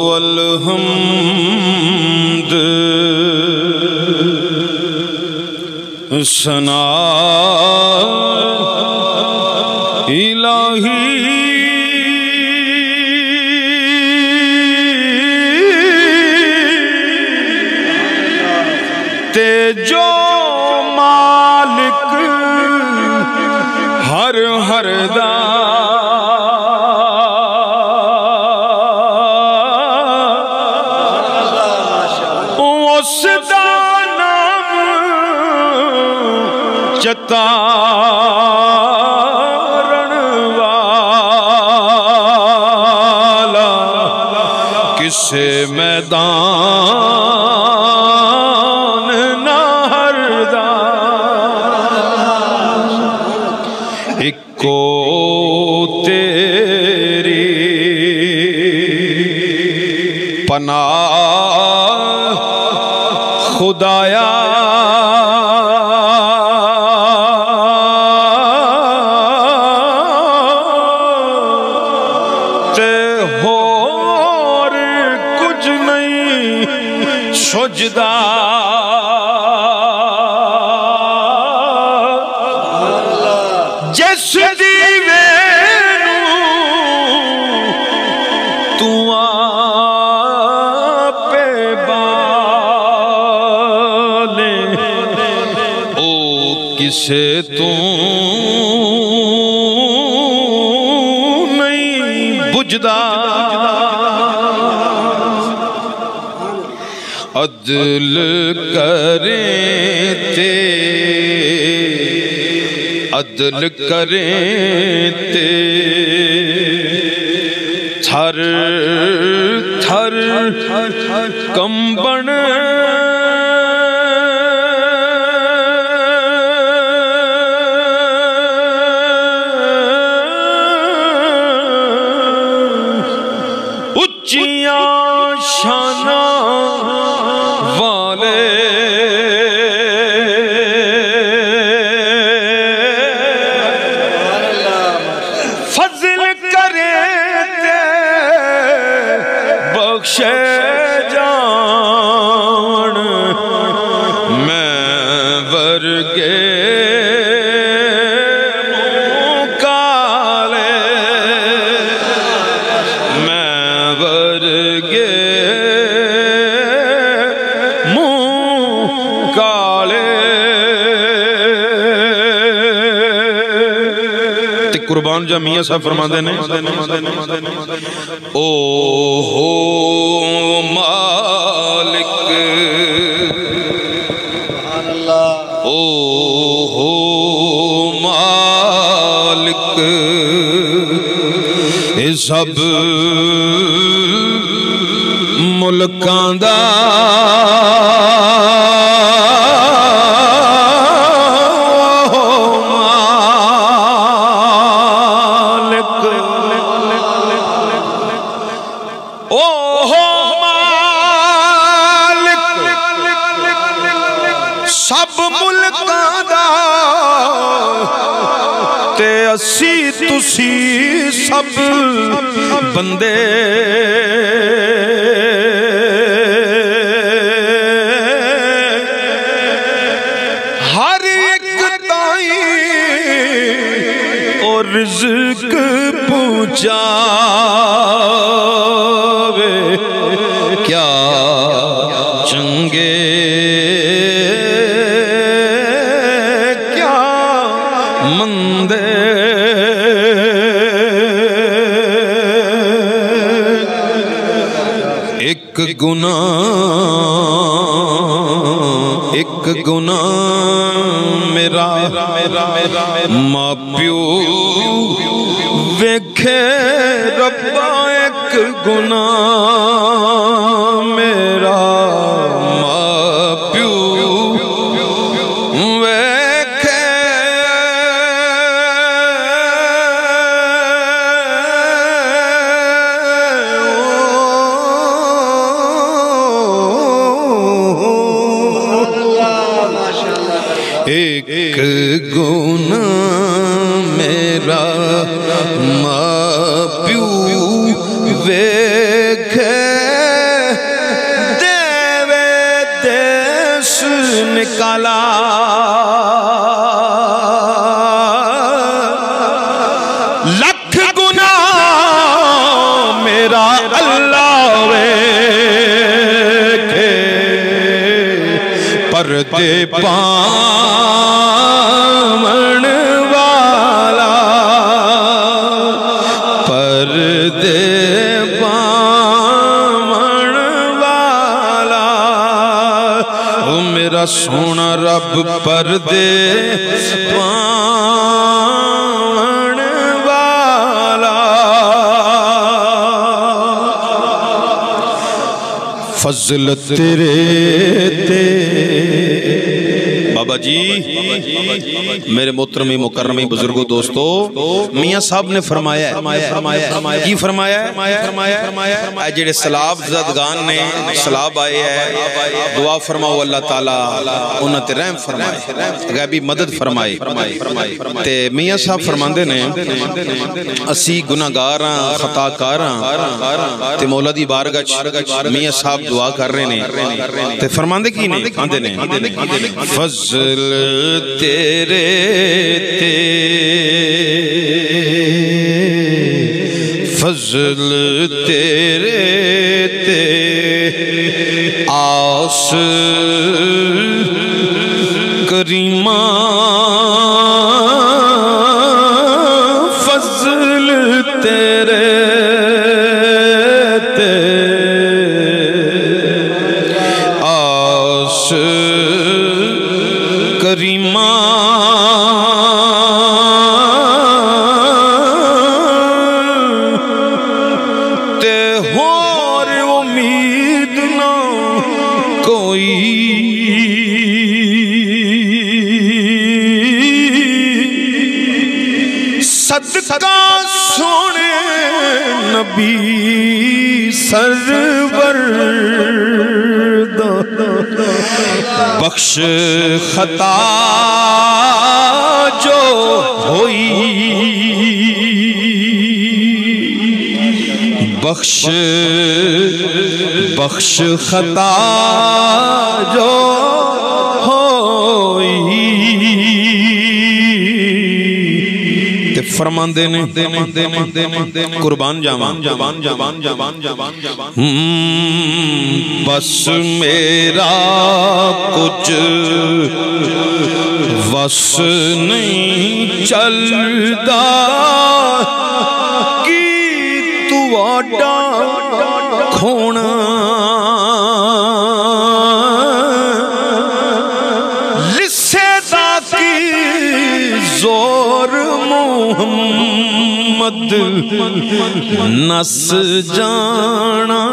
الحمد ثنا الہی تے جو مالک ہر ہر دا اس دا نام چتارن والا کسے میدان نہ ہردا اکو تیری پناہ خدایا تے ہور کچھ نہیں سجدہ جس دیوے نو تو آپے بالے او کسے تو نہیں بجدا عدل کریں تے عدل کریں تے تھر تھر کمبن اچیاں شاناں والے فضل کرے تے بخشے جان میں ورگے کالے میں ورگے قربان جا میاں صاحب فرما دینے او ہو مالک او ہو مالک اے سب ملکاں دا سب ملکاں دا تے اسی تسی سب بندے ہر ایک تائیں اور رزق پہنچاوے کیا چنگے مندے ایک گناہ میرا ماں پیو ویکھے ربا ایک گناہ میرا ماں پیو ایک گناہ میرا ماں پیو وے والا لکھ گناہ میرا اللہ ویکھے پردے پاون والا پردے پاون والا او میرا سونا رب پردے پاون والا فضل تیرے تے بابا جی میرے محترمی مکرمی بزرگوں دوستو میاں صاحب نے فرمایا کی فرمایا اے جڑے سلاب زدگان نے سلاب آئے ہیں دعا فرماؤ اللہ تعالیٰ انہاں تے رحم فرمائے غیبی مدد فرمائے تے میاں صاحب فرماندے نے اسی گناہگاراں خطاکاراں تے مولا دی بارگاہ میاں صاحب دعا کر رہے ہیں تے فرماندے کی نے آندے نے فضل تیرے تے فضل تیرے تے آس کریمہ فضل تیرے تے آس کریمہ تے ہور امید نہ کوئی صدقہ سونے نبی سرور بخش خطا جو ہوئی بخش خطا جو ہوئی تے فرماندے نے قربان جاوان بس میرا کچھ وس نہیں چلدا کی تو آڈا کھونا لسے دا کی زور محمد نس جانا